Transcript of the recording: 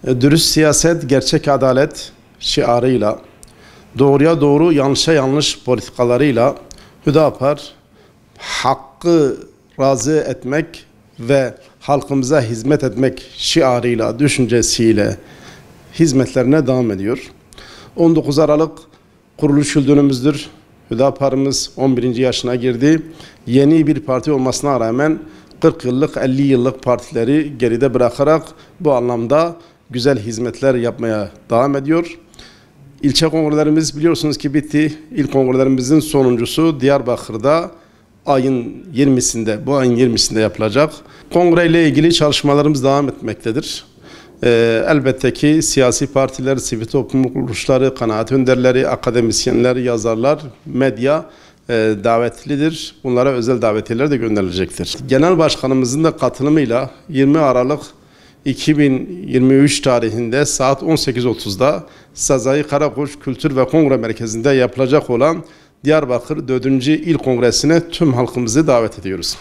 Dürüst siyaset, gerçek adalet şiarıyla, doğruya doğru, yanlışa yanlış politikalarıyla Hüdapar hakkı razı etmek ve halkımıza hizmet etmek şiarıyla, düşüncesiyle hizmetlerine devam ediyor. 19 Aralık kuruluş yıl dönümümüzdür. Hüdapar'ımız 11. yaşına girdi. Yeni bir parti olmasına rağmen 40 yıllık, 50 yıllık partileri geride bırakarak bu anlamda güzel hizmetler yapmaya devam ediyor. İlçe kongrelerimiz biliyorsunuz ki bitti. İlk kongrelerimizin sonuncusu Diyarbakır'da ayın 20'sinde, bu ayın 20'sinde yapılacak. Kongreyle ilgili çalışmalarımız devam etmektedir. Elbette ki siyasi partiler, sivil toplum kuruluşları, kanaat önderleri, akademisyenler, yazarlar, medya davetlidir. Bunlara özel davetiyeler de gönderilecektir. Genel Başkanımızın da katılımıyla 20 Aralık 2023 tarihinde saat 18.30'da Sazai Karakoç Kültür ve Kongre Merkezi'nde yapılacak olan Diyarbakır 4. İl Kongresi'ne tüm halkımızı davet ediyoruz.